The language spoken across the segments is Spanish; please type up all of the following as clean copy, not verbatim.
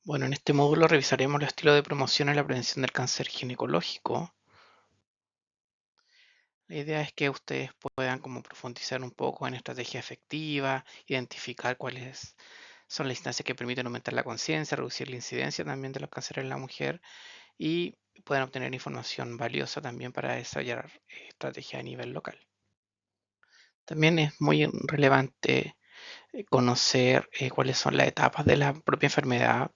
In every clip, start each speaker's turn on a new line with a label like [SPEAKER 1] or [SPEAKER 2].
[SPEAKER 1] Bueno, en este módulo revisaremos los estilos de promoción en la prevención del cáncer ginecológico. La idea es que ustedes puedan como profundizar un poco en estrategias efectivas, identificar cuáles son las instancias que permiten aumentar la conciencia, reducir la incidencia también de los cánceres en la mujer y puedan obtener información valiosa también para desarrollar estrategias a nivel local. También es muy relevante conocer cuáles son las etapas de la propia enfermedad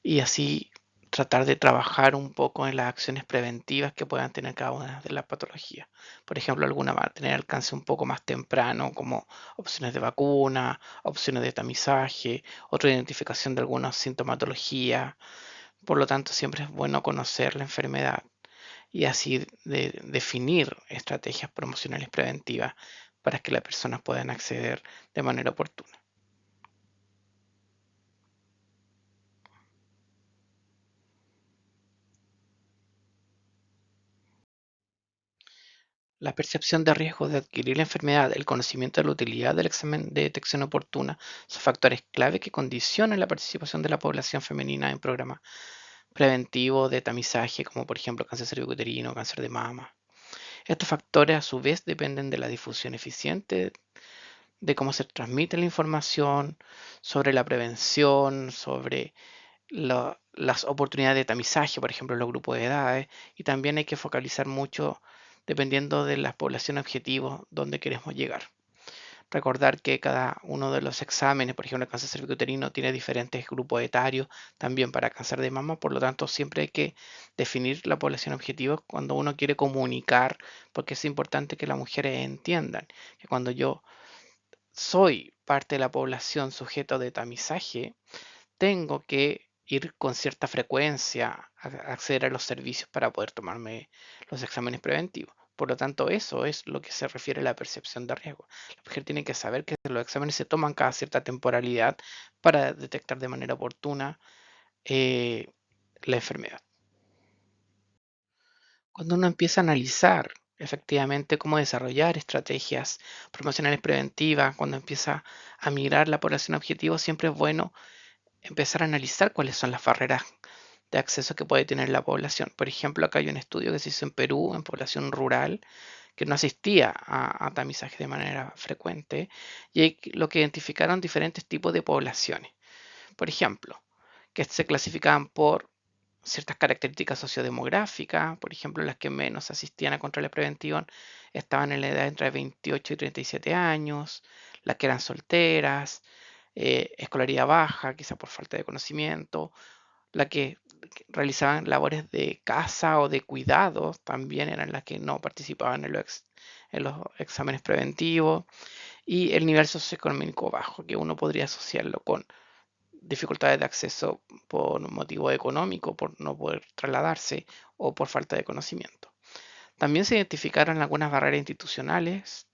[SPEAKER 1] y así tratar de trabajar un poco en las acciones preventivas que puedan tener cada una de las patologías. Por ejemplo, alguna va a tener alcance un poco más temprano, como opciones de vacuna, opciones de tamizaje, otra identificación de algunas sintomatologías. Por lo tanto, siempre es bueno conocer la enfermedad y así definir estrategias promocionales preventivas para que las personas puedan acceder de manera oportuna. La percepción de riesgo de adquirir la enfermedad, el conocimiento de la utilidad del examen de detección oportuna son factores clave que condicionan la participación de la población femenina en programas preventivos de tamizaje, como por ejemplo cáncer cervicuterino, cáncer de mama. Estos factores a su vez dependen de la difusión eficiente, de cómo se transmite la información, sobre la prevención, sobre las oportunidades de tamizaje, por ejemplo, en los grupos de edades, y también hay que focalizar mucho dependiendo de la población objetivo donde queremos llegar. Recordar que cada uno de los exámenes, por ejemplo, el cáncer cervicuterino tiene diferentes grupos etarios, también para cáncer de mama, por lo tanto siempre hay que definir la población objetivo cuando uno quiere comunicar, porque es importante que las mujeres entiendan que cuando yo soy parte de la población sujeto de tamizaje, tengo que ir con cierta frecuencia a acceder a los servicios para poder tomarme los exámenes preventivos. Por lo tanto, eso es lo que se refiere a la percepción de riesgo. La mujer tiene que saber que los exámenes se toman cada cierta temporalidad para detectar de manera oportuna eh, la enfermedad. Cuando uno empieza a analizar efectivamente cómo desarrollar estrategias promocionales preventivas, cuando empieza a mirar la población objetivo, siempre es bueno empezar a analizar cuáles son las barreras de acceso que puede tener la población. Por ejemplo, acá hay un estudio que se hizo en Perú, en población rural, que no asistía a tamizaje de manera frecuente, y lo que identificaron diferentes tipos de poblaciones. Por ejemplo, que se clasificaban por ciertas características sociodemográficas, por ejemplo, las que menos asistían a controles preventivos estaban en la edad entre 28 y 37 años, las que eran solteras, escolaridad baja, quizá por falta de conocimiento, las que realizaban labores de casa o de cuidados también eran las que no participaban en los exámenes preventivos, y el nivel socioeconómico bajo, que uno podría asociarlo con dificultades de acceso por motivo económico, por no poder trasladarse o por falta de conocimiento. También se identificaron algunas barreras institucionales,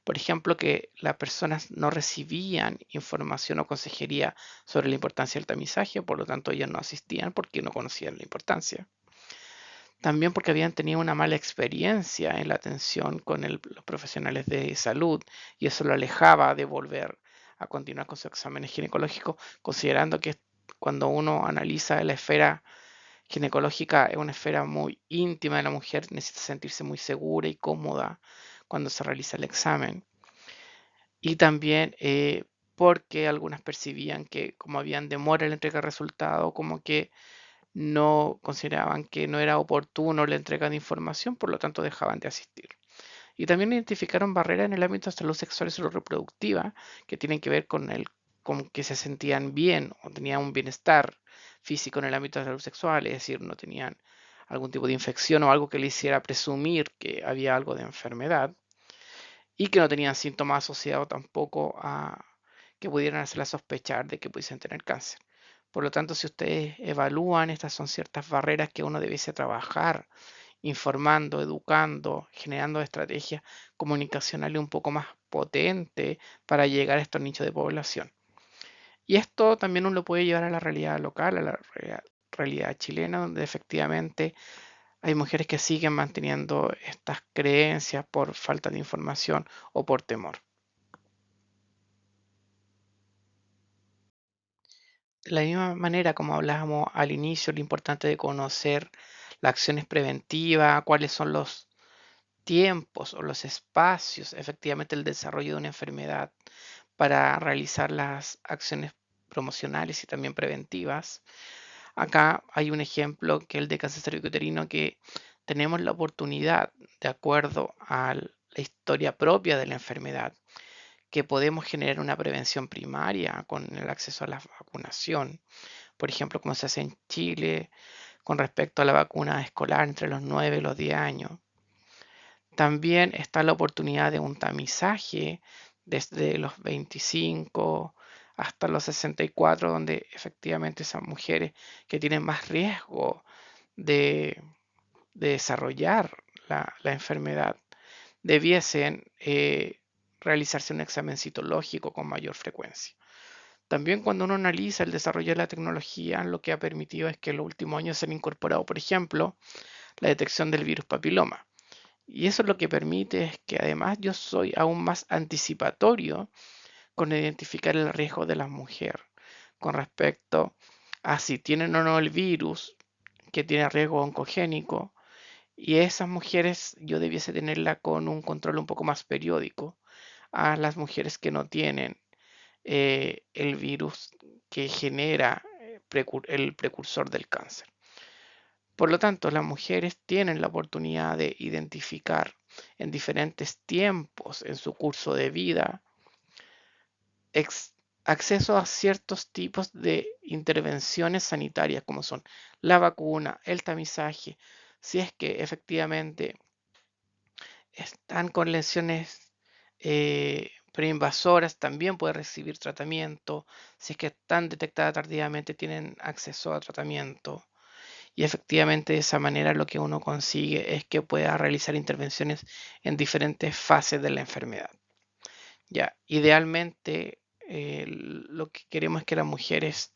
[SPEAKER 1] por ejemplo, que las personas no recibían información o consejería sobre la importancia del tamizaje, por lo tanto ellas no asistían porque no conocían la importancia. También porque habían tenido una mala experiencia en la atención con los profesionales de salud y eso lo alejaba de volver a continuar con su examen ginecológico, considerando que cuando uno analiza la esfera ginecológica es una esfera muy íntima de la mujer, necesita sentirse muy segura y cómoda cuando se realiza el examen. Y también porque algunas percibían que como habían demora en la entrega de resultados, como que no consideraban que no era oportuno la entrega de información, por lo tanto dejaban de asistir. Y también identificaron barreras en el ámbito de salud sexual y salud reproductiva que tienen que ver con que se sentían bien o tenían un bienestar físico en el ámbito de la salud sexual, es decir, no tenían algún tipo de infección o algo que le hiciera presumir que había algo de enfermedad y que no tenían síntomas asociados tampoco a que pudieran hacerla sospechar de que pudiesen tener cáncer. Por lo tanto, si ustedes evalúan, estas son ciertas barreras que uno debiese trabajar, informando, educando, generando estrategias comunicacionales un poco más potentes para llegar a estos nichos de población. Y esto también uno lo puede llevar a la realidad local, a la realidad chilena, donde efectivamente hay mujeres que siguen manteniendo estas creencias por falta de información o por temor. De la misma manera como hablábamos al inicio, lo importante de conocer las acciones preventivas, cuáles son los tiempos o los espacios, efectivamente el desarrollo de una enfermedad para realizar las acciones promocionales y también preventivas. Acá hay un ejemplo que es el de cáncer cervicuterino que tenemos la oportunidad, de acuerdo a la historia propia de la enfermedad, que podemos generar una prevención primaria con el acceso a la vacunación. Por ejemplo, como se hace en Chile con respecto a la vacuna escolar entre los 9 y los 10 años. También está la oportunidad de un tamizaje desde los 25 hasta los 64, donde efectivamente esas mujeres que tienen más riesgo de, de desarrollar la enfermedad debiesen realizarse un examen citológico con mayor frecuencia. También cuando uno analiza el desarrollo de la tecnología, lo que ha permitido es que en los últimos años se han incorporado, por ejemplo, la detección del virus papiloma. Y eso lo que permite es que además yo soy aún más anticipatorio con identificar el riesgo de la mujer con respecto a si tienen o no el virus que tiene riesgo oncogénico. Y esas mujeres yo debiese tenerla con un control un poco más periódico a las mujeres que no tienen el virus que genera el precursor del cáncer. Por lo tanto, las mujeres tienen la oportunidad de identificar en diferentes tiempos en su curso de vida acceso a ciertos tipos de intervenciones sanitarias como son la vacuna, el tamizaje, si es que efectivamente están con lesiones preinvasoras, también pueden recibir tratamiento, si es que están detectadas tardíamente tienen acceso a tratamiento. Y efectivamente de esa manera lo que uno consigue es que pueda realizar intervenciones en diferentes fases de la enfermedad. Ya, idealmente lo que queremos es que las mujeres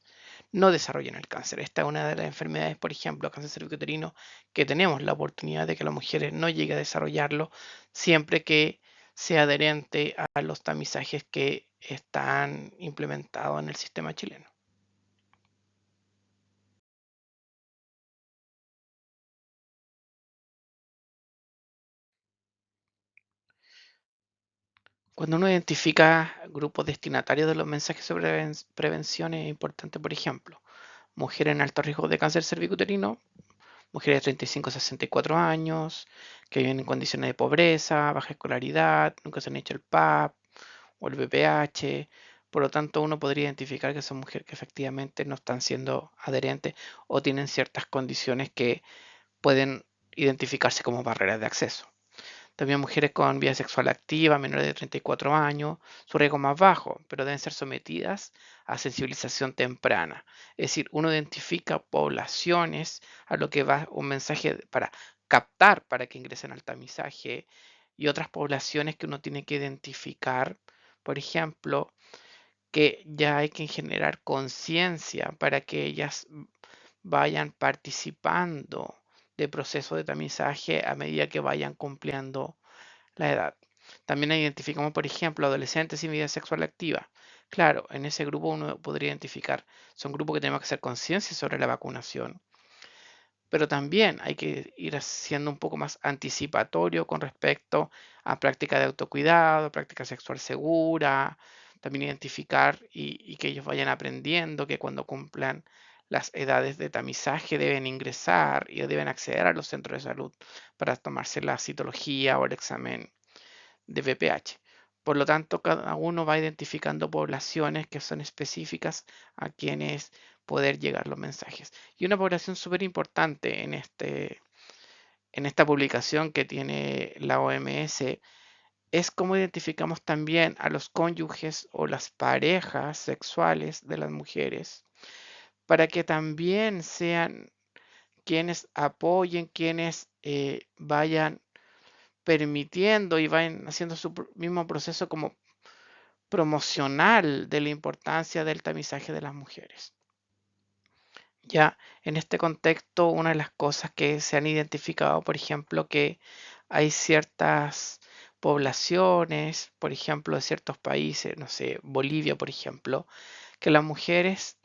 [SPEAKER 1] no desarrollen el cáncer. Esta es una de las enfermedades, por ejemplo, cáncer cervicuterino, que tenemos la oportunidad de que las mujeres no lleguen a desarrollarlo siempre que sea adherente a los tamizajes que están implementados en el sistema chileno. Cuando uno identifica grupos destinatarios de los mensajes sobre prevención es importante, por ejemplo, mujeres en alto riesgo de cáncer cervicuterino, mujeres de 35 a 64 años, que viven en condiciones de pobreza, baja escolaridad, nunca se han hecho el PAP o el BPH. Por lo tanto, uno podría identificar que son mujeres que efectivamente no están siendo adherentes o tienen ciertas condiciones que pueden identificarse como barreras de acceso. También mujeres con vida sexual activa, menores de 34 años, su riesgo más bajo, pero deben ser sometidas a sensibilización temprana. Es decir, uno identifica poblaciones a lo que va un mensaje para captar para que ingresen al tamizaje y otras poblaciones que uno tiene que identificar, por ejemplo, que ya hay que generar conciencia para que ellas vayan participando de proceso de tamizaje a medida que vayan cumpliendo la edad. También identificamos, por ejemplo, adolescentes sin vida sexual activa. Claro, en ese grupo uno podría identificar, son grupos que tenemos que hacer conciencia sobre la vacunación, pero también hay que ir siendo un poco más anticipatorio con respecto a práctica de autocuidado, práctica sexual segura, también identificar y que ellos vayan aprendiendo que cuando cumplan las edades de tamizaje deben ingresar y deben acceder a los centros de salud para tomarse la citología o el examen de VPH. Por lo tanto, cada uno va identificando poblaciones que son específicas a quienes poder llegar los mensajes. Y una población súper importante en esta publicación que tiene la OMS es cómo identificamos también a los cónyuges o las parejas sexuales de las mujeres para que también sean quienes apoyen, quienes vayan permitiendo y vayan haciendo su mismo proceso como promocional de la importancia del tamizaje de las mujeres. Ya en este contexto, una de las cosas que se han identificado, por ejemplo, que hay ciertas poblaciones, por ejemplo, de ciertos países, no sé, Bolivia, por ejemplo, que las mujeres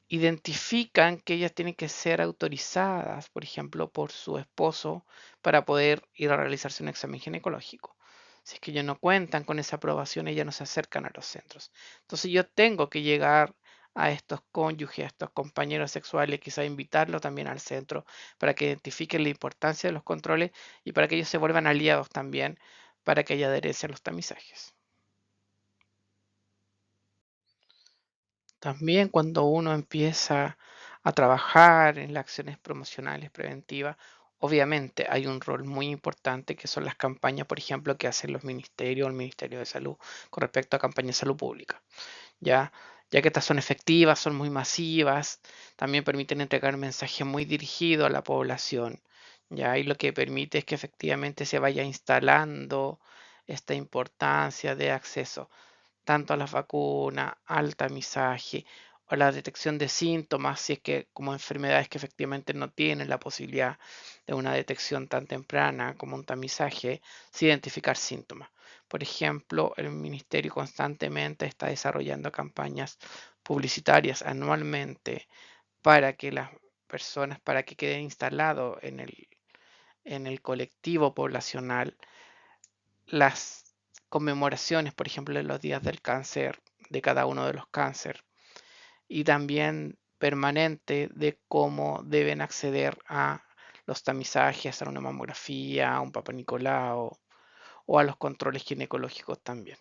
[SPEAKER 1] identifican que ellas tienen que ser autorizadas, por ejemplo, por su esposo para poder ir a realizarse un examen ginecológico. Si es que ellos no cuentan con esa aprobación, ellas no se acercan a los centros. Entonces yo tengo que llegar a estos cónyuges, a estos compañeros sexuales, quizá invitarlos también al centro para que identifiquen la importancia de los controles y para que ellos se vuelvan aliados también para que haya adherencia a los tamizajes. También cuando uno empieza a trabajar en las acciones promocionales preventivas, obviamente hay un rol muy importante que son las campañas, por ejemplo, que hacen los ministerios, el Ministerio de Salud con respecto a campañas de salud pública, ¿ya? Ya que estas son efectivas, son muy masivas, también permiten entregar un mensaje muy dirigido a la población, ¿ya? Y lo que permite es que efectivamente se vaya instalando esta importancia de acceso tanto a las vacunas, al tamizaje o la detección de síntomas, si es que como enfermedades que efectivamente no tienen la posibilidad de una detección tan temprana como un tamizaje, sí identificar síntomas. Por ejemplo, el ministerio constantemente está desarrollando campañas publicitarias anualmente para que las personas, para que queden instalados en el colectivo poblacional las conmemoraciones, por ejemplo, de los días del cáncer, de cada uno de los cánceres, y también permanente de cómo deben acceder a los tamizajes, a una mamografía, a un Papa Nicolau o a los controles ginecológicos también.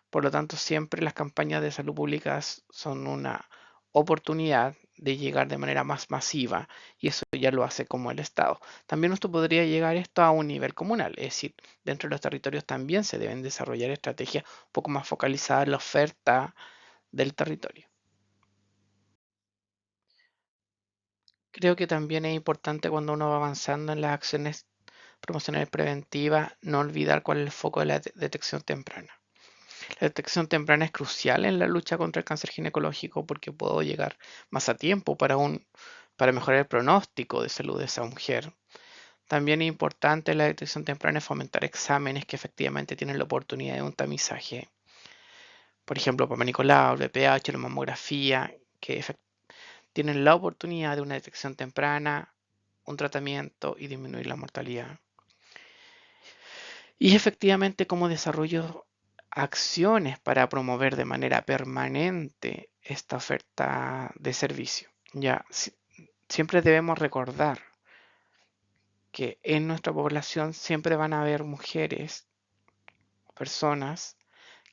[SPEAKER 1] Por lo tanto, siempre las campañas de salud pública son una oportunidad de llegar de manera más masiva y eso ya lo hace como el Estado. También esto podría llegar esto a un nivel comunal, es decir, dentro de los territorios también se deben desarrollar estrategias un poco más focalizadas en la oferta del territorio. Creo que también es importante cuando uno va avanzando en las acciones promocionales preventivas no olvidar cuál es el foco de la detección temprana. La detección temprana es crucial en la lucha contra el cáncer ginecológico porque puedo llegar más a tiempo para mejorar el pronóstico de salud de esa mujer. También es importante la detección temprana es fomentar exámenes que efectivamente tienen la oportunidad de un tamizaje. Por ejemplo, Papa Nicolau, VPH, la mamografía, que tienen la oportunidad de una detección temprana, un tratamiento y disminuir la mortalidad. Y efectivamente, cómo desarrollo acciones para promover de manera permanente esta oferta de servicio. Ya, siempre debemos recordar que en nuestra población siempre van a haber mujeres, personas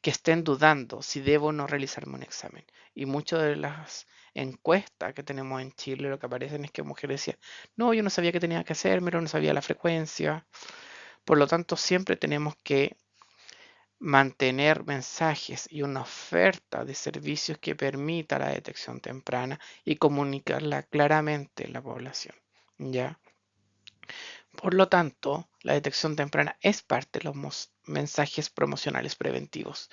[SPEAKER 1] que estén dudando si debo o no realizarme un examen. Y muchas de las encuestas que tenemos en Chile lo que aparecen es que mujeres decían, no, yo no sabía que tenía que hacérmelo, no sabía la frecuencia. Por lo tanto, siempre tenemos que mantener mensajes y una oferta de servicios que permita la detección temprana y comunicarla claramente en la población, ¿ya? Por lo tanto, la detección temprana es parte de los mensajes promocionales preventivos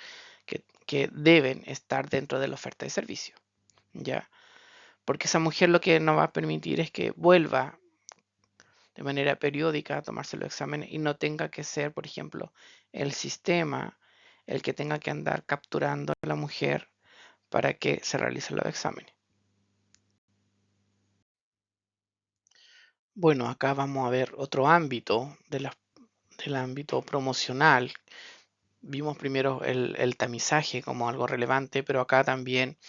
[SPEAKER 1] que deben estar dentro de la oferta de servicio, ¿ya? Porque esa mujer lo que no va a permitir es que vuelva de manera periódica a tomarse los exámenes y no tenga que ser, por ejemplo, el sistema el que tenga que andar capturando a la mujer para que se realicen los exámenes. Bueno, acá vamos a ver otro ámbito del ámbito promocional. Vimos primero el tamizaje como algo relevante, pero acá también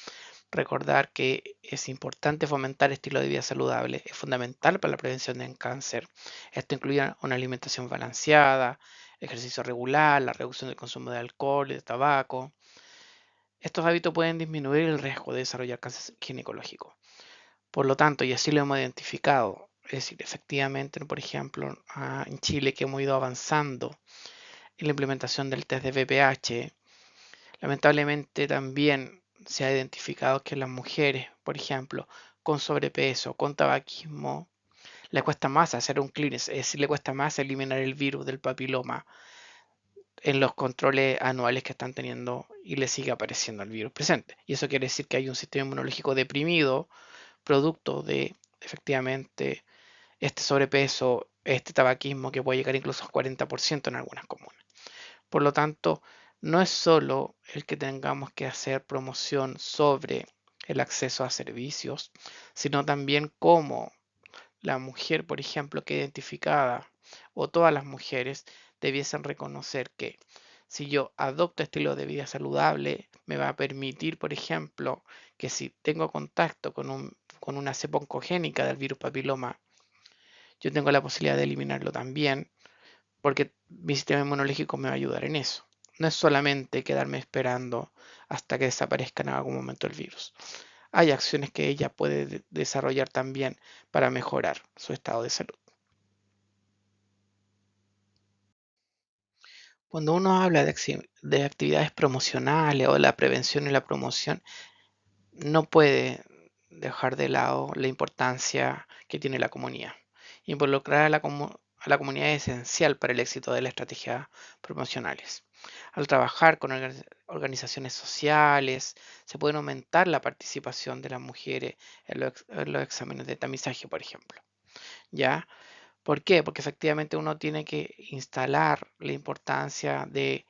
[SPEAKER 1] recordar que es importante fomentar estilo de vida saludable, es fundamental para la prevención del cáncer. Esto incluye una alimentación balanceada, ejercicio regular, la reducción del consumo de alcohol y de tabaco. Estos hábitos pueden disminuir el riesgo de desarrollar cáncer ginecológico. Por lo tanto, y así lo hemos identificado, es decir, efectivamente, por ejemplo, en Chile que hemos ido avanzando en la implementación del test de VPH, lamentablemente también se ha identificado que las mujeres, por ejemplo, con sobrepeso, con tabaquismo, le cuesta más hacer un clearance, es decir, le cuesta más eliminar el virus del papiloma en los controles anuales que están teniendo y le sigue apareciendo el virus presente. Y eso quiere decir que hay un sistema inmunológico deprimido, producto de efectivamente este sobrepeso, este tabaquismo que puede llegar incluso al 40% en algunas comunas. Por lo tanto, no es solo el que tengamos que hacer promoción sobre el acceso a servicios, sino también cómo la mujer, por ejemplo, que identificada o todas las mujeres debiesen reconocer que si yo adopto estilo de vida saludable, me va a permitir, por ejemplo, que si tengo contacto con una cepa oncogénica del virus papiloma, yo tengo la posibilidad de eliminarlo también, porque mi sistema inmunológico me va a ayudar en eso. No es solamente quedarme esperando hasta que desaparezca en algún momento el virus. Hay acciones que ella puede desarrollar también para mejorar su estado de salud. Cuando uno habla de actividades promocionales o la prevención y la promoción, no puede dejar de lado la importancia que tiene la comunidad. Involucrar a la comunidad es esencial para el éxito de las estrategias promocionales. Al trabajar con organizaciones sociales, se puede aumentar la participación de las mujeres en los exámenes de tamizaje, por ejemplo. ¿Ya? ¿Por qué? Porque efectivamente uno tiene que instalar la importancia de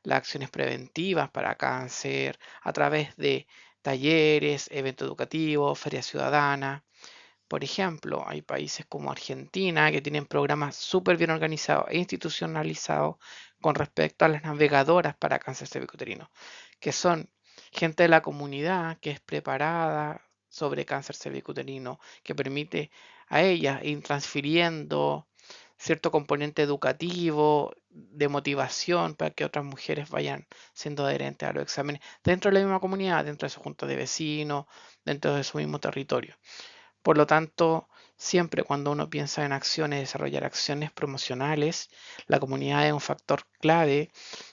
[SPEAKER 1] las acciones preventivas para cáncer a través de talleres, eventos educativos, ferias ciudadanas. Por ejemplo, hay países como Argentina que tienen programas súper bien organizados e institucionalizados con respecto a las navegadoras para cáncer cervicuterino, que son gente de la comunidad que es preparada sobre cáncer cervicuterino, que permite a ellas ir transfiriendo cierto componente educativo, de motivación para que otras mujeres vayan siendo adherentes a los exámenes dentro de la misma comunidad, dentro de su junta de vecinos, dentro de su mismo territorio. Por lo tanto, siempre cuando uno piensa en acciones, desarrollar acciones promocionales, la comunidad es un factor clave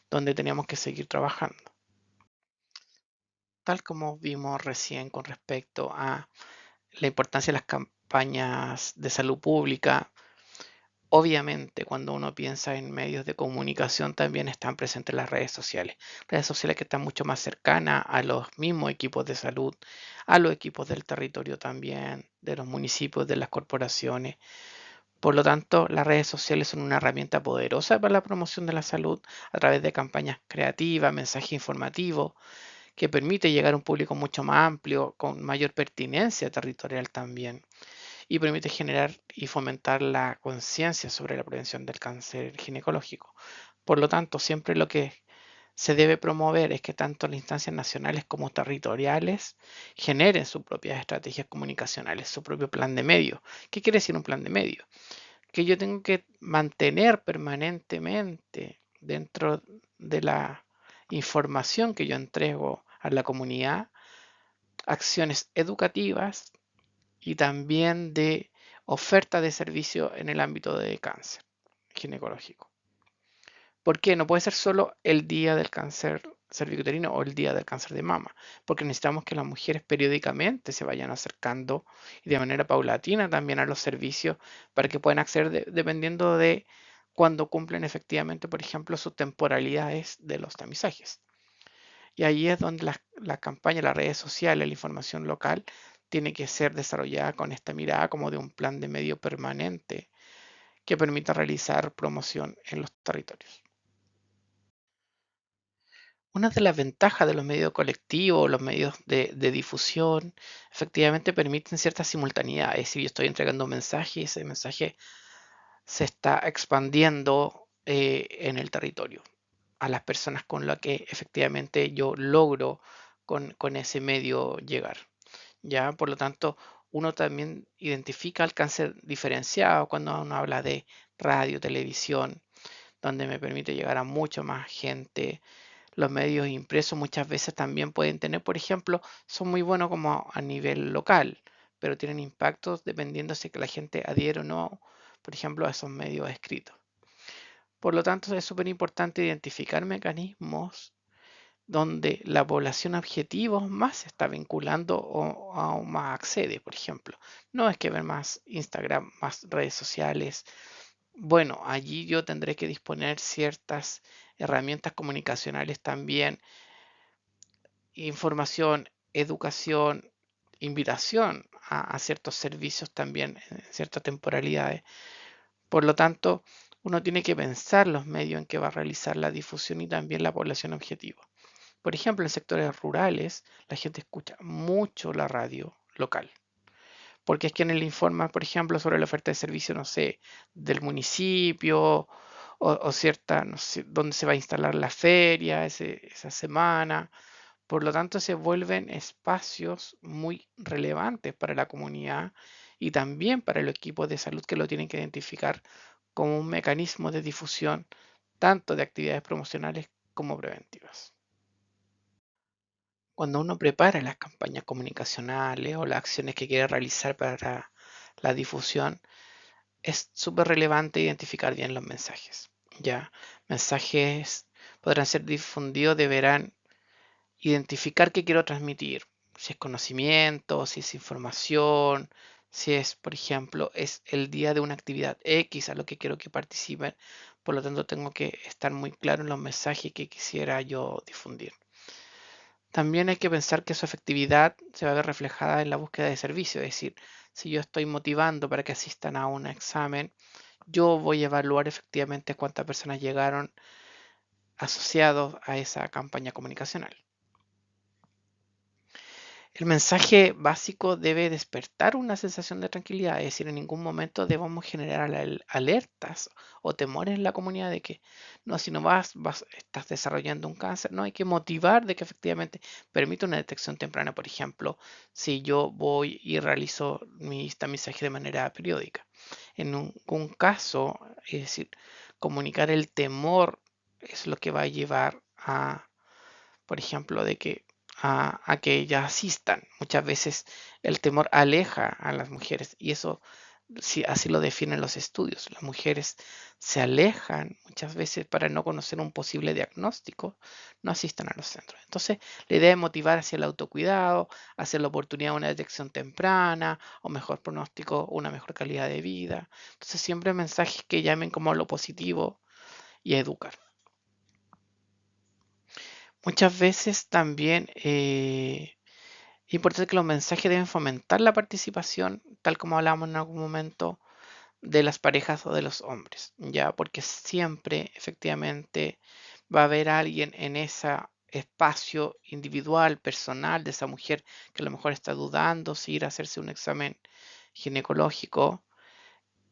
[SPEAKER 1] donde tenemos que seguir trabajando. Tal como vimos recién con respecto a la importancia de las campañas de salud pública, obviamente cuando uno piensa en medios de comunicación también están presentes las redes sociales que están mucho más cercanas a los mismos equipos de salud, a los equipos del territorio también, de los municipios, de las corporaciones. Por lo tanto, las redes sociales son una herramienta poderosa para la promoción de la salud a través de campañas creativas, mensajes informativos, que permite llegar a un público mucho más amplio, con mayor pertinencia territorial también, y permite generar y fomentar la conciencia sobre la prevención del cáncer ginecológico. Por lo tanto, siempre lo que se debe promover es que tanto las instancias nacionales como territoriales generen sus propias estrategias comunicacionales, su propio plan de medios. ¿Qué quiere decir un plan de medios? Que yo tengo que mantener permanentemente dentro de la información que yo entrego a la comunidad, acciones educativas y también de oferta de servicio en el ámbito de cáncer ginecológico. ¿Por qué? No puede ser solo el día del cáncer cervicuterino o el día del cáncer de mama, porque necesitamos que las mujeres periódicamente se vayan acercando y de manera paulatina también a los servicios para que puedan acceder dependiendo de cuando cumplen efectivamente, por ejemplo, sus temporalidades de los tamizajes. Y ahí es donde la campaña, las redes sociales, la información local tiene que ser desarrollada con esta mirada como de un plan de medio permanente que permita realizar promoción en los territorios. Una de las ventajas de los medios colectivos, los medios de difusión, efectivamente permiten cierta simultaneidad. Es decir, yo estoy entregando un mensaje y ese mensaje se está expandiendo en el territorio a las personas con las que efectivamente yo logro con ese medio llegar. ¿Ya? Por lo tanto, uno también identifica alcance diferenciado cuando uno habla de radio, televisión, donde me permite llegar a mucha más gente. Los medios impresos muchas veces también pueden tener, por ejemplo, son muy buenos como a nivel local, pero tienen impactos dependiendo si que la gente adhiere o no, por ejemplo, a esos medios escritos. Por lo tanto, es súper importante identificar mecanismos donde la población objetivo más se está vinculando o más accede, por ejemplo. No es que ver más Instagram, más redes sociales. Bueno, allí yo tendré que disponer ciertas herramientas comunicacionales también, información, educación, invitación a ciertos servicios también en ciertas temporalidades. Por lo tanto, uno tiene que pensar los medios en que va a realizar la difusión y también la población objetivo. Por ejemplo, en sectores rurales, la gente escucha mucho la radio local, porque es quien le informa, por ejemplo, sobre la oferta de servicio, no sé, del municipio o cierta, no sé, dónde se va a instalar la feria esa semana. Por lo tanto, se vuelven espacios muy relevantes para la comunidad y también para el equipo de salud que lo tienen que identificar como un mecanismo de difusión tanto de actividades promocionales como preventivas. Cuando uno prepara las campañas comunicacionales o las acciones que quiere realizar para la difusión, es súper relevante identificar bien los mensajes. Ya, mensajes podrán ser difundidos, deberán identificar qué quiero transmitir, si es conocimiento, si es información, si es, por ejemplo, es el día de una actividad X a lo que quiero que participen. Por lo tanto, tengo que estar muy claro en los mensajes que quisiera yo difundir. También hay que pensar que su efectividad se va a ver reflejada en la búsqueda de servicio, es decir, si yo estoy motivando para que asistan a un examen, yo voy a evaluar efectivamente cuántas personas llegaron asociados a esa campaña comunicacional. El mensaje básico debe despertar una sensación de tranquilidad, es decir, en ningún momento debemos generar alertas o temores en la comunidad de que no, si no estás desarrollando un cáncer, no hay que motivar de que efectivamente permite una detección temprana, por ejemplo, si yo voy y realizo mi tamizaje de manera periódica. En un caso, es decir, comunicar el temor es lo que va a llevar a, por ejemplo, de que a que ellas asistan. Muchas veces el temor aleja a las mujeres y eso sí, así lo definen los estudios. Las mujeres se alejan muchas veces para no conocer un posible diagnóstico, no asistan a los centros. Entonces, la idea es motivar hacia el autocuidado, hacia la oportunidad de una detección temprana, o mejor pronóstico, una mejor calidad de vida. Entonces, siempre mensajes que llamen como a lo positivo y a educar. Muchas veces también es importante que los mensajes deben fomentar la participación, tal como hablábamos en algún momento, de las parejas o de los hombres, ya, porque siempre efectivamente va a haber alguien en ese espacio individual, personal de esa mujer que a lo mejor está dudando si ir a hacerse un examen ginecológico.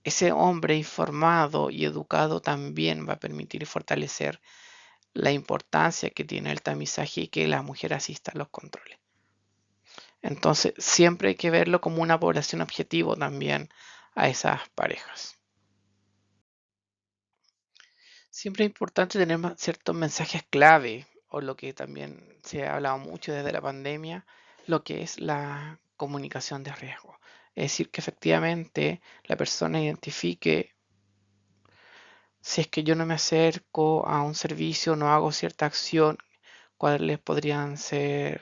[SPEAKER 1] Ese hombre informado y educado también va a permitir y fortalecer la importancia que tiene el tamizaje y que la mujer asista a los controles. Entonces, siempre hay que verlo como una población objetivo también a esas parejas. Siempre es importante tener ciertos mensajes clave, o lo que también se ha hablado mucho desde la pandemia, lo que es la comunicación de riesgo. Es decir, que efectivamente la persona identifique si es que yo no me acerco a un servicio, no hago cierta acción, cuáles podrían ser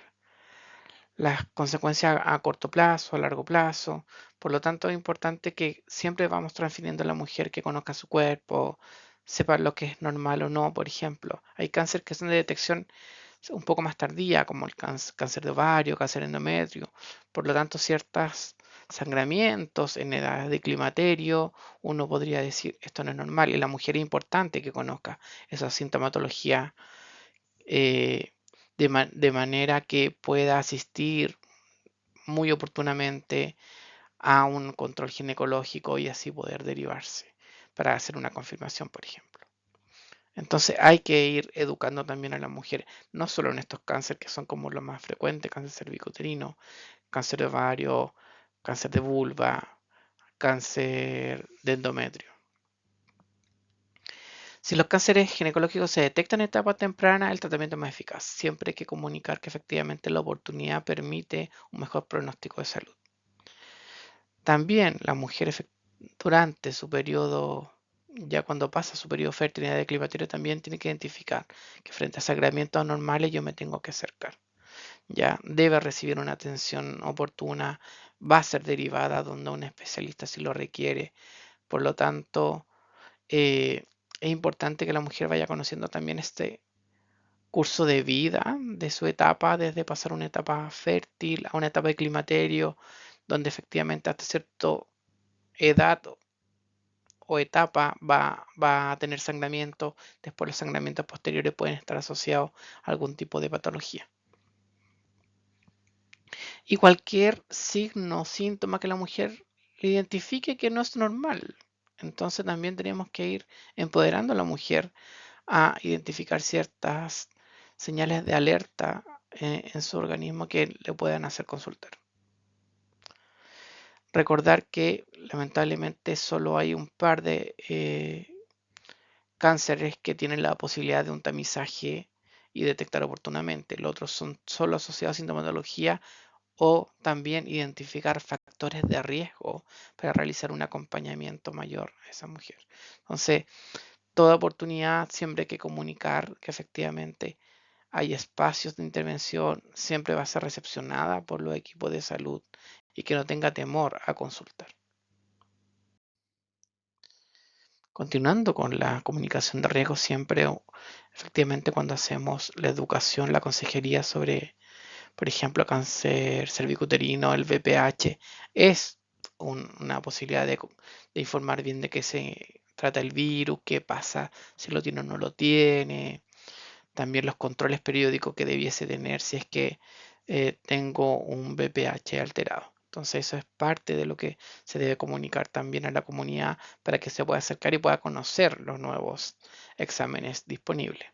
[SPEAKER 1] las consecuencias a corto plazo, a largo plazo. Por lo tanto, es importante que siempre vamos transfiriendo a la mujer que conozca su cuerpo, sepa lo que es normal o no. Por ejemplo, hay cáncer que son de detección un poco más tardía, como el cáncer de ovario, cáncer endometrio. Por lo tanto, ciertos sangramientos en edades de climaterio, uno podría decir esto no es normal. Y la mujer es importante que conozca esa sintomatología eh, de manera que pueda asistir muy oportunamente a un control ginecológico y así poder derivarse para hacer una confirmación, por ejemplo. Entonces hay que ir educando también a las mujeres, no solo en estos cánceres que son como los más frecuentes, cáncer cervicuterino, cáncer de ovario, cáncer de vulva, cáncer de endometrio. Si los cánceres ginecológicos se detectan en etapa temprana, el tratamiento es más eficaz. Siempre hay que comunicar que efectivamente la oportunidad permite un mejor pronóstico de salud. También la mujer durante su periodo, ya cuando pasa su periodo fértil de climaterio, también tiene que identificar que frente a sangramientos anormales yo me tengo que acercar. Ya debe recibir una atención oportuna, va a ser derivada donde un especialista si lo requiere. Por lo tanto, es importante que la mujer vaya conociendo también este curso de vida de su etapa, desde pasar una etapa fértil a una etapa de climaterio, donde efectivamente hasta cierta edad o etapa va a tener sangramiento. Después los sangramientos posteriores pueden estar asociados a algún tipo de patología. Y cualquier signo o síntoma que la mujer identifique que no es normal. Entonces también tenemos que ir empoderando a la mujer a identificar ciertas señales de alerta en su organismo que le puedan hacer consultar. Recordar que lamentablemente solo hay un par de cánceres que tienen la posibilidad de un tamizaje y detectar oportunamente. Los otros son solo asociados a sintomatología o también identificar factores de riesgo para realizar un acompañamiento mayor a esa mujer. Entonces, toda oportunidad siempre hay que comunicar que efectivamente hay espacios de intervención, siempre va a ser recepcionada por los equipos de salud y que no tenga temor a consultar. Continuando con la comunicación de riesgo, siempre, efectivamente, cuando hacemos la educación, la consejería sobre, por ejemplo, cáncer cervicuterino, el VPH, es una posibilidad de informar bien de qué se trata el virus, qué pasa si lo tiene o no lo tiene, también los controles periódicos que debiese tener si es que tengo un VPH alterado. Entonces eso es parte de lo que se debe comunicar también a la comunidad para que se pueda acercar y pueda conocer los nuevos exámenes disponibles.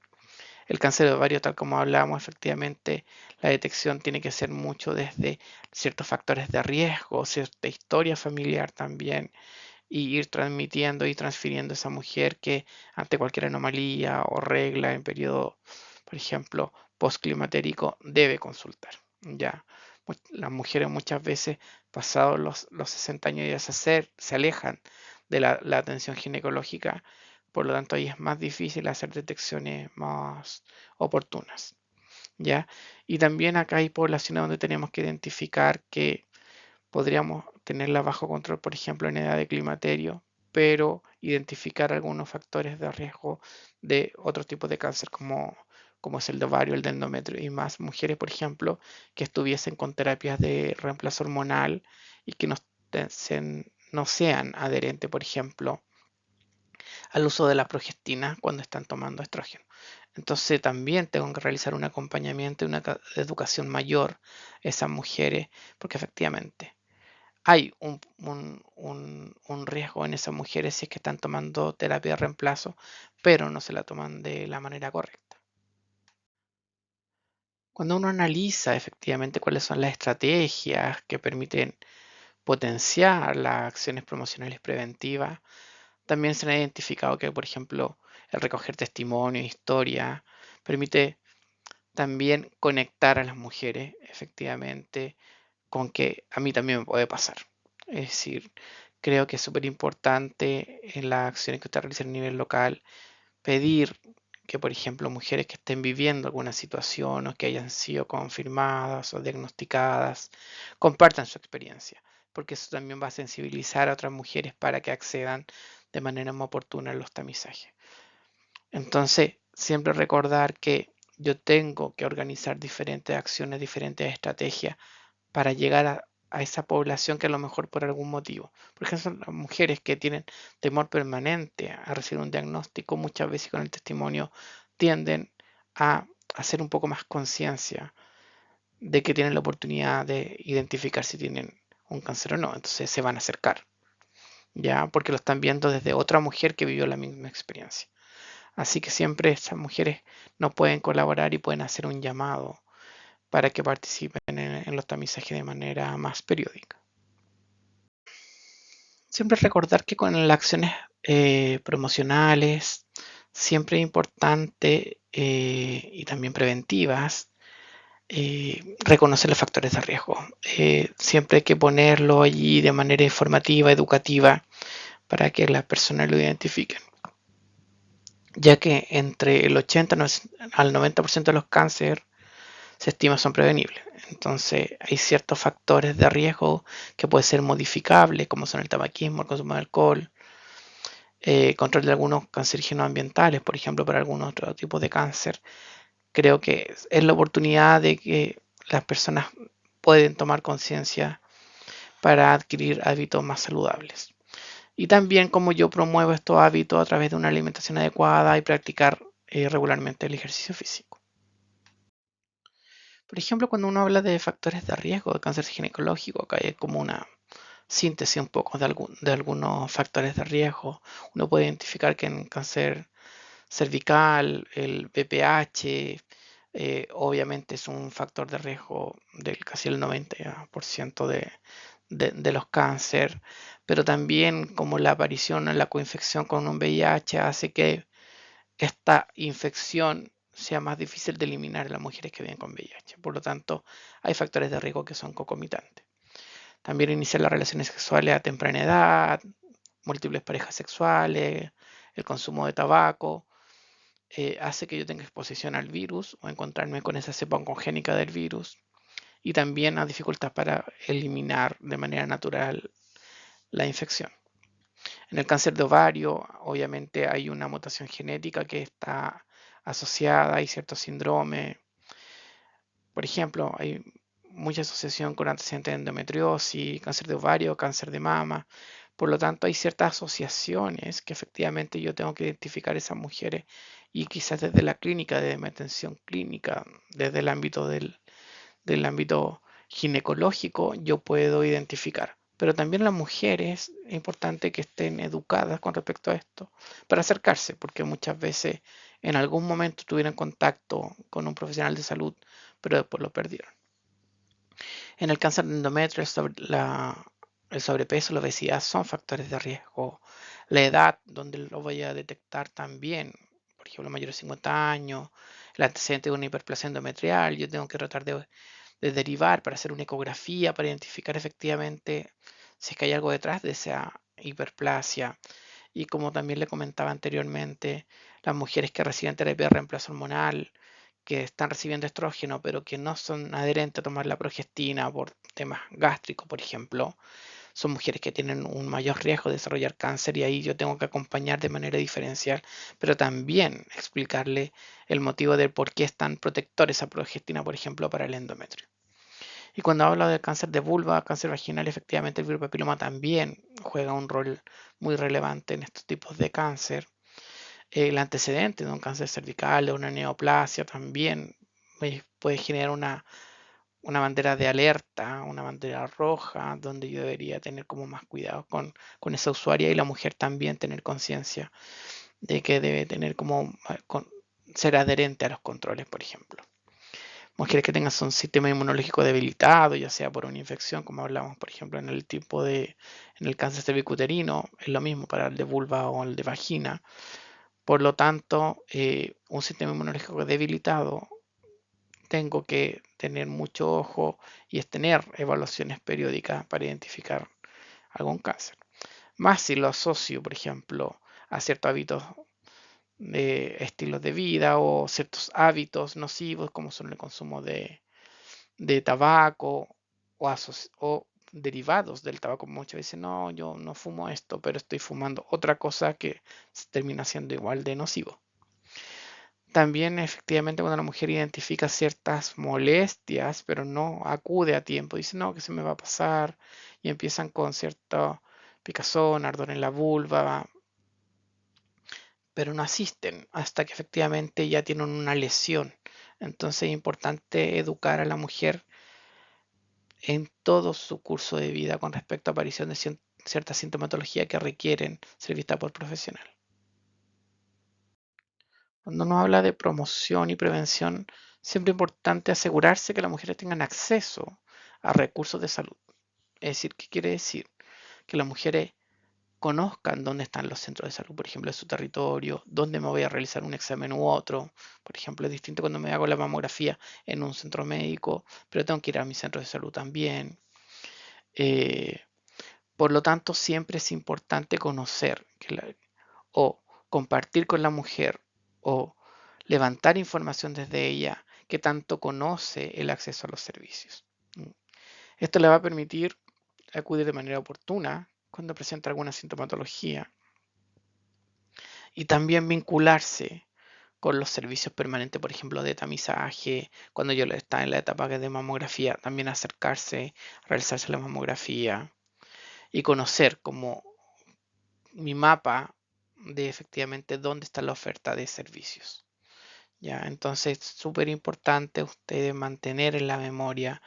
[SPEAKER 1] El cáncer de ovario, tal como hablamos, efectivamente la detección tiene que ser mucho desde ciertos factores de riesgo, cierta historia familiar también, y ir transmitiendo y transfiriendo a esa mujer que ante cualquier anomalía o regla en periodo, por ejemplo, postclimatérico, debe consultar. Ya, las mujeres muchas veces, pasados los 60 años, ya se alejan de la atención ginecológica, por lo tanto ahí es más difícil hacer detecciones más oportunas. ¿Ya? Y también acá hay poblaciones donde tenemos que identificar que podríamos tenerla bajo control, por ejemplo, en edad de climaterio, pero identificar algunos factores de riesgo de otros tipos de cáncer como es el de ovario, el de endometrio y más mujeres, por ejemplo, que estuviesen con terapias de reemplazo hormonal y que no sean adherentes, por ejemplo, al uso de la progestina cuando están tomando estrógeno. Entonces también tengo que realizar un acompañamiento y una educación mayor a esas mujeres, porque efectivamente hay un riesgo en esas mujeres si es que están tomando terapia de reemplazo, pero no se la toman de la manera correcta. Cuando uno analiza efectivamente cuáles son las estrategias que permiten potenciar las acciones promocionales preventivas, también se ha identificado que, por ejemplo, el recoger testimonio, historia, permite también conectar a las mujeres efectivamente con que a mí también me puede pasar. Es decir, creo que es súper importante en las acciones que usted realiza a nivel local pedir que, por ejemplo, mujeres que estén viviendo alguna situación o que hayan sido confirmadas o diagnosticadas, compartan su experiencia, porque eso también va a sensibilizar a otras mujeres para que accedan de manera más oportuna a los tamizajes. Entonces, siempre recordar que yo tengo que organizar diferentes acciones, diferentes estrategias para llegar a esa población que a lo mejor por algún motivo, por ejemplo, las mujeres que tienen temor permanente a recibir un diagnóstico, muchas veces con el testimonio tienden a hacer un poco más conciencia de que tienen la oportunidad de identificar si tienen un cáncer o no, entonces se van a acercar, ya porque lo están viendo desde otra mujer que vivió la misma experiencia. Así que siempre esas mujeres no pueden colaborar y pueden hacer un llamado para que participen en los tamizajes de manera más periódica. Siempre recordar que con las acciones promocionales, siempre es importante y también preventivas, reconocer los factores de riesgo. Siempre hay que ponerlo allí de manera informativa, educativa, para que las personas lo identifiquen, ya que entre el 80 al 90% de los cánceres se estima son prevenibles. Entonces hay ciertos factores de riesgo que pueden ser modificables, como son el tabaquismo, el consumo de alcohol, control de algunos cancerígenos ambientales, por ejemplo, para algunos otros tipos de cáncer. Creo que es la oportunidad de que las personas pueden tomar conciencia para adquirir hábitos más saludables. Y también cómo yo promuevo estos hábitos a través de una alimentación adecuada y practicar regularmente el ejercicio físico. Por ejemplo, cuando uno habla de factores de riesgo de cáncer ginecológico, acá hay como una síntesis un poco de algunos factores de riesgo. Uno puede identificar que en cáncer cervical, el BPH, obviamente es un factor de riesgo del casi el 90% de los cánceres, pero también como la aparición en la coinfección con un VIH hace que esta infección sea más difícil de eliminar en las mujeres que viven con VIH. Por lo tanto, hay factores de riesgo que son concomitantes. También iniciar las relaciones sexuales a temprana edad, múltiples parejas sexuales, el consumo de tabaco, hace que yo tenga exposición al virus o encontrarme con esa cepa oncogénica del virus y también a dificultad para eliminar de manera natural la infección. En el cáncer de ovario, obviamente hay una mutación genética que está asociada, hay ciertos síndromes. Por ejemplo, hay mucha asociación con antecedentes de endometriosis, cáncer de ovario, cáncer de mama. Por lo tanto, hay ciertas asociaciones que efectivamente yo tengo que identificar esas mujeres y quizás desde la clínica, desde mi atención clínica, desde el ámbito del ámbito ginecológico, yo puedo identificar. Pero también las mujeres es importante que estén educadas con respecto a esto para acercarse, porque muchas veces en algún momento tuvieron contacto con un profesional de salud, pero después lo perdieron. En el cáncer de endometrio, el sobrepeso, la obesidad son factores de riesgo. La edad, donde lo voy a detectar también, por ejemplo, mayor de 50 años, el antecedente de una hiperplasia endometrial, yo tengo que tratar de derivar para hacer una ecografía, para identificar efectivamente si es que hay algo detrás de esa hiperplasia. Y como también le comentaba anteriormente, las mujeres que reciben terapia de reemplazo hormonal, que están recibiendo estrógeno, pero que no son adherentes a tomar la progestina por temas gástricos, por ejemplo, son mujeres que tienen un mayor riesgo de desarrollar cáncer y ahí yo tengo que acompañar de manera diferencial, pero también explicarle el motivo de por qué es tan protector esa progestina, por ejemplo, para el endometrio. Y cuando hablo del cáncer de vulva, cáncer vaginal, efectivamente el virus papiloma también juega un rol muy relevante en estos tipos de cáncer. El antecedente de un cáncer cervical, de una neoplasia, también puede generar una bandera de alerta, una bandera roja, donde yo debería tener como más cuidado con esa usuaria y la mujer también tener conciencia de que debe tener como ser adherente a los controles, por ejemplo. Mujeres que tengan un sistema inmunológico debilitado, ya sea por una infección, como hablamos, por ejemplo, en el cáncer cervicuterino, es lo mismo para el de vulva o el de vagina. Por lo tanto, un sistema inmunológico debilitado, tengo que tener mucho ojo y es tener evaluaciones periódicas para identificar algún cáncer. Más si lo asocio, por ejemplo, a ciertos hábitos de estilos de vida o ciertos hábitos nocivos como son el consumo de tabaco o derivados del tabaco. Muchas veces no, yo no fumo esto, pero estoy fumando otra cosa que termina siendo igual de nocivo. También efectivamente cuando la mujer identifica ciertas molestias, pero no acude a tiempo, dice no, que se me va a pasar y empiezan con cierta picazón, ardor en la vulva, pero no asisten hasta que efectivamente ya tienen una lesión. Entonces es importante educar a la mujer en todo su curso de vida con respecto a aparición de cierta sintomatología que requieren ser vista por profesional. Cuando uno habla de promoción y prevención, siempre es importante asegurarse que las mujeres tengan acceso a recursos de salud. Es decir, ¿qué quiere decir? Que las mujeres conozcan dónde están los centros de salud, por ejemplo, en su territorio, dónde me voy a realizar un examen u otro. Por ejemplo, es distinto cuando me hago la mamografía en un centro médico, pero tengo que ir a mi centro de salud también. Eh, por lo tanto, siempre es importante conocer o compartir con la mujer o levantar información desde ella que tanto conoce el acceso a los servicios. Esto le va a permitir acudir de manera oportuna cuando presenta alguna sintomatología y también vincularse con los servicios permanentes, por ejemplo, de tamizaje, cuando yo está en la etapa de mamografía, también acercarse, realizarse la mamografía y conocer cómo mi mapa de efectivamente dónde está la oferta de servicios. ¿Ya? Entonces, es súper importante ustedes mantener en la memoria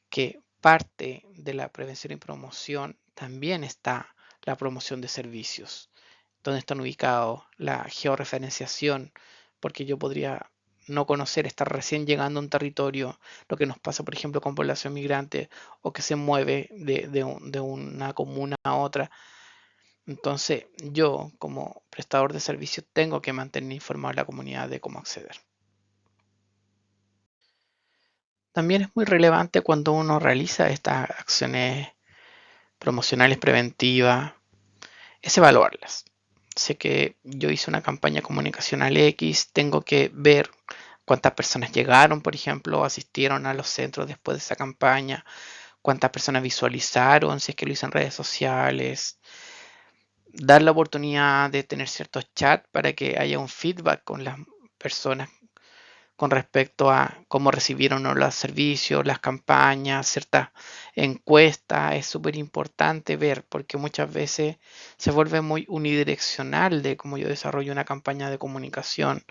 [SPEAKER 1] que parte de la prevención y promoción también está la promoción de servicios, donde están ubicados la georreferenciación, porque yo podría no conocer, estar recién llegando a un territorio, lo que nos pasa, por ejemplo, con población migrante o que se mueve de una comuna a otra. Entonces, yo como prestador de servicios tengo que mantener informada a la comunidad de cómo acceder. También es muy relevante cuando uno realiza estas acciones promocionales preventivas, es evaluarlas. Sé que yo hice una campaña comunicacional X, tengo que ver cuántas personas llegaron, por ejemplo, asistieron a los centros después de esa campaña, cuántas personas visualizaron, si es que lo hice en redes sociales, dar la oportunidad de tener ciertos chats para que haya un feedback con las personas con respecto a cómo recibieron los servicios, las campañas, ciertas encuestas. Es súper importante ver porque muchas veces se vuelve muy unidireccional de cómo yo desarrollo una campaña de comunicación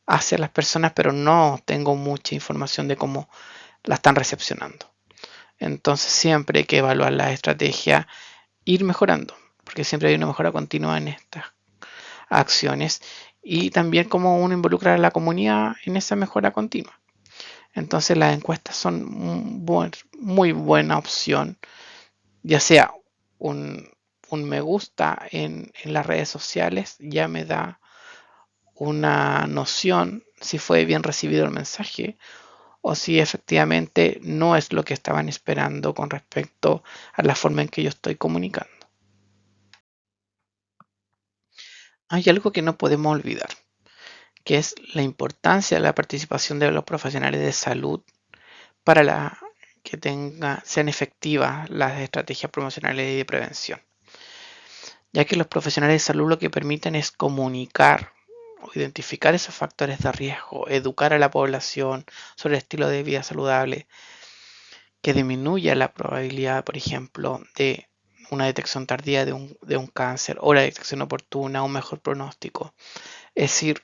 [SPEAKER 1] hacia las personas, pero no tengo mucha información de cómo la están recepcionando. Entonces siempre hay que evaluar la estrategia, ir mejorando, porque siempre hay una mejora continua en estas acciones y también cómo uno involucra a la comunidad en esa mejora continua. Entonces las encuestas son muy buena opción, ya sea un, un me gusta en las redes sociales, ya me da una noción si fue bien recibido el mensaje o si efectivamente no es lo que estaban esperando con respecto a la forma en que yo estoy comunicando. Hay algo que no podemos olvidar, que es la importancia de la participación de los profesionales de salud para que sean efectivas las estrategias promocionales y de prevención, ya que los profesionales de salud lo que permiten es comunicar o identificar esos factores de riesgo, educar a la población sobre el estilo de vida saludable, que disminuya la probabilidad, por ejemplo, de una detección tardía de un cáncer o la detección oportuna, un mejor pronóstico. Es decir,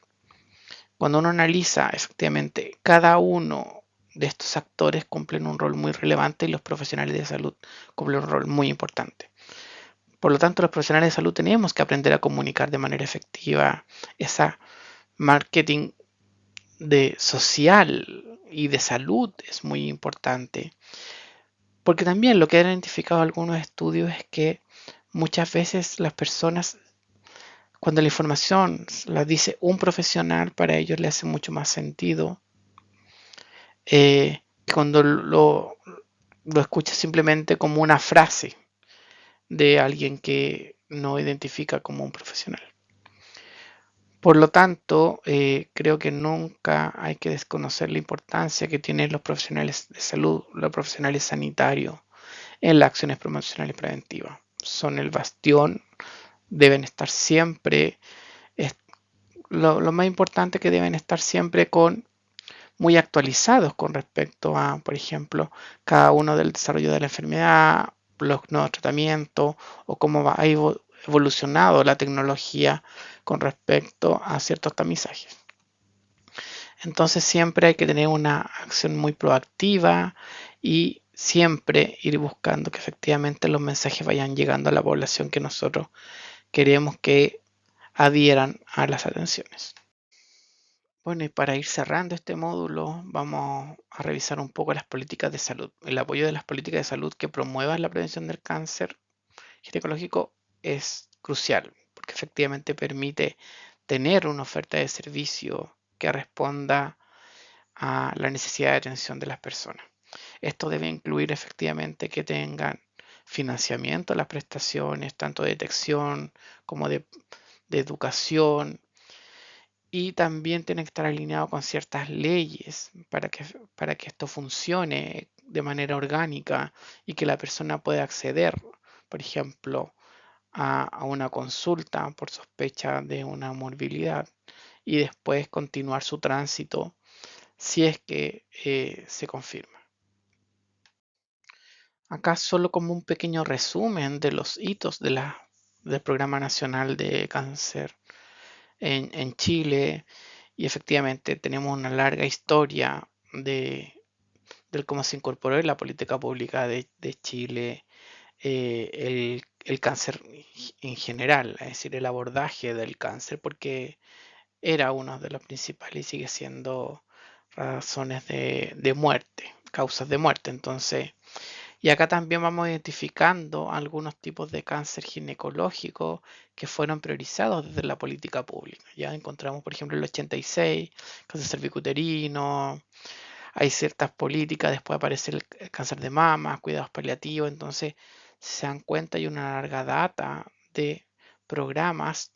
[SPEAKER 1] cuando uno analiza efectivamente cada uno de estos actores cumplen un rol muy relevante y los profesionales de salud cumplen un rol muy importante. Por lo tanto, los profesionales de salud tenemos que aprender a comunicar de manera efectiva esa marketing de social y de salud es muy importante. Porque también lo que han identificado algunos estudios es que muchas veces las personas, cuando la información la dice un profesional, para ellos le hace mucho más sentido cuando lo escuchas simplemente como una frase de alguien que no identifica como un profesional. Por lo tanto, creo que nunca hay que desconocer la importancia que tienen los profesionales de salud, los profesionales sanitarios en las acciones promocionales preventivas. Son el bastión, deben estar siempre, es lo más importante que deben estar siempre muy actualizados con respecto a, por ejemplo, cada uno del desarrollo de la enfermedad, los nuevos tratamientos o cómo ha evolucionado la tecnología con respecto a ciertos tamizajes. Entonces siempre hay que tener una acción muy proactiva y siempre ir buscando que efectivamente los mensajes vayan llegando a la población que nosotros queremos que adhieran a las atenciones. Bueno, y para ir cerrando este módulo, vamos a revisar un poco las políticas de salud. El apoyo de las políticas de salud que promuevan la prevención del cáncer ginecológico es crucial, porque efectivamente permite tener una oferta de servicio que responda a la necesidad de atención de las personas. Esto debe incluir efectivamente que tengan financiamiento a las prestaciones, tanto de detección como de educación, y también tiene que estar alineado con ciertas leyes para que esto funcione de manera orgánica y que la persona pueda acceder, por ejemplo, a una consulta por sospecha de una morbilidad y después continuar su tránsito si es que se confirma. Acá solo como un pequeño resumen de los hitos de del Programa Nacional de Cáncer en Chile, y efectivamente tenemos una larga historia del cómo se incorporó en la política pública de Chile el cáncer en general, es decir, el abordaje del cáncer, porque era uno de los principales y sigue siendo razones de muerte, causas de muerte. Entonces, y acá también vamos identificando algunos tipos de cáncer ginecológico que fueron priorizados desde la política pública. Ya encontramos, por ejemplo, el 86, cáncer cervicuterino, hay ciertas políticas, después aparece el cáncer de mama, cuidados paliativos. Entonces, si se dan cuenta, hay una larga data de programas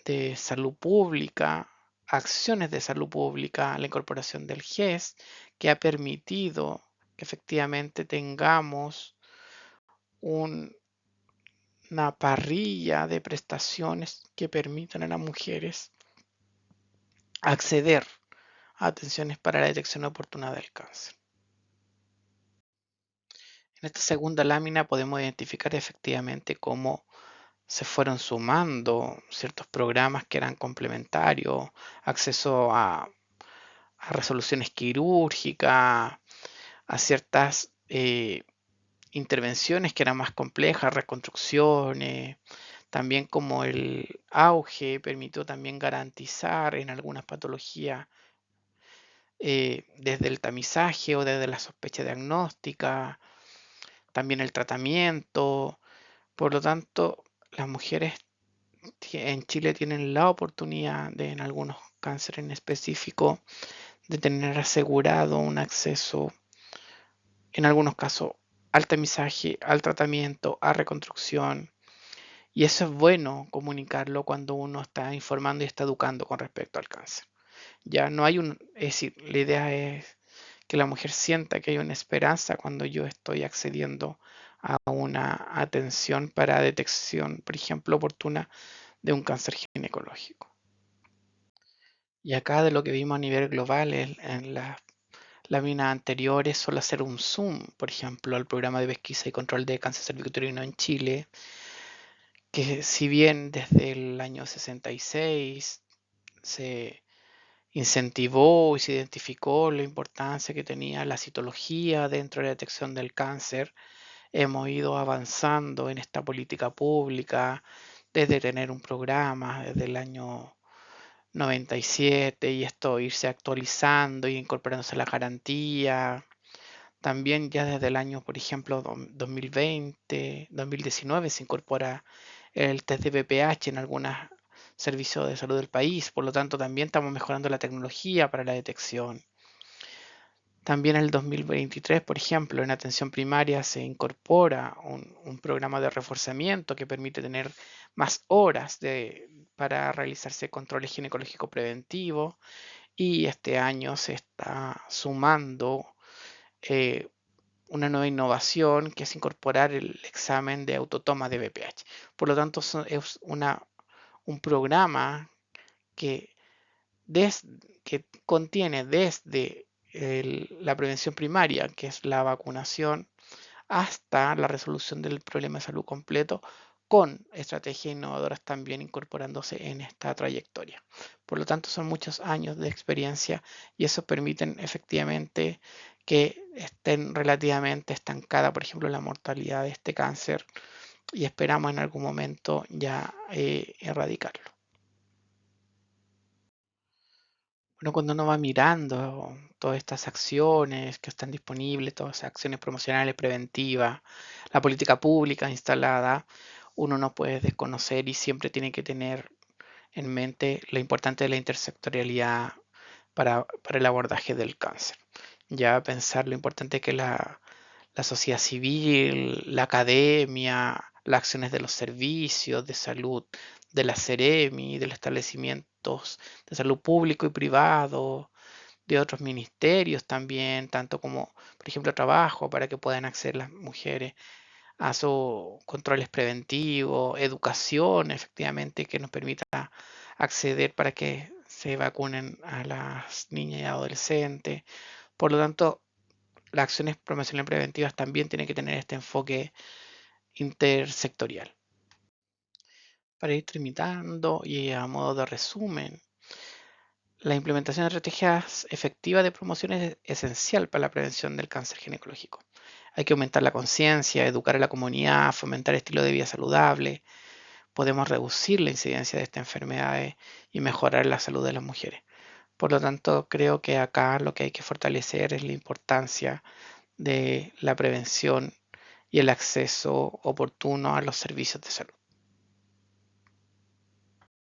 [SPEAKER 1] de salud pública, acciones de salud pública, la incorporación del GES, que ha permitido que efectivamente tengamos un- una parrilla de prestaciones que permitan a las mujeres acceder a atenciones para la detección oportuna del cáncer. En esta segunda lámina podemos identificar efectivamente cómo se fueron sumando ciertos programas que eran complementarios, acceso a resoluciones quirúrgicas, a ciertas intervenciones que eran más complejas, reconstrucciones, también como el auge permitió también garantizar en algunas patologías desde el tamizaje o desde la sospecha diagnóstica, también el tratamiento. Por lo tanto, las mujeres en Chile tienen la oportunidad de, en algunos cánceres en específico, de tener asegurado un acceso, en algunos casos, al tamizaje, al tratamiento, a reconstrucción. Y eso es bueno comunicarlo cuando uno está informando y está educando con respecto al cáncer. Ya no hay es decir, la idea es que la mujer sienta que hay una esperanza cuando yo estoy accediendo a una atención para detección, por ejemplo, oportuna de un cáncer ginecológico. Y acá de lo que vimos a nivel global en las láminas anteriores, solo hacer un zoom, por ejemplo, al programa de pesquisa y control de cáncer cervicuterino en Chile, que si bien desde el año 66 se incentivó y se identificó la importancia que tenía la citología dentro de la detección del cáncer, hemos ido avanzando en esta política pública desde tener un programa desde el año 97 y esto irse actualizando y incorporándose a la garantía. También ya desde el año, por ejemplo, 2020, 2019 se incorpora el test de VPH en algunos servicios de salud del país. Por lo tanto, también estamos mejorando la tecnología para la detección. También en el 2023, por ejemplo, en atención primaria se incorpora un programa de reforzamiento que permite tener más horas para realizarse controles ginecológicos preventivos, y este año se está sumando eh, una nueva innovación que es incorporar el examen de autotoma de BPH. Por lo tanto, es un programa que, que contiene desde la prevención primaria, que es la vacunación, hasta la resolución del problema de salud completo, con estrategias innovadoras también incorporándose en esta trayectoria. Por lo tanto, son muchos años de experiencia y eso permiten efectivamente que estén relativamente estancada, por ejemplo, la mortalidad de este cáncer, y esperamos en algún momento ya erradicarlo. Bueno, cuando uno va mirando todas estas acciones que están disponibles, todas esas acciones promocionales preventivas, la política pública instalada, uno no puede desconocer y siempre tiene que tener en mente lo importante de la intersectorialidad para el abordaje del cáncer. Ya pensar lo importante que la sociedad civil, la academia, las acciones de los servicios de salud, de la Seremi, de los establecimientos de salud público y privado, de otros ministerios también, tanto como, por ejemplo, trabajo, para que puedan acceder las mujeres a sus controles preventivos, educación, efectivamente, que nos permita acceder para que se vacunen a las niñas y adolescentes. Por lo tanto, las acciones promocionales preventivas también tienen que tener este enfoque intersectorial. Para ir terminando y a modo de resumen, la implementación de estrategias efectivas de promoción es esencial para la prevención del cáncer ginecológico. Hay que aumentar la conciencia, educar a la comunidad, fomentar estilo de vida saludable. Podemos reducir la incidencia de estas enfermedades y mejorar la salud de las mujeres. Por lo tanto, creo que acá lo que hay que fortalecer es la importancia de la prevención y el acceso oportuno a los servicios de salud.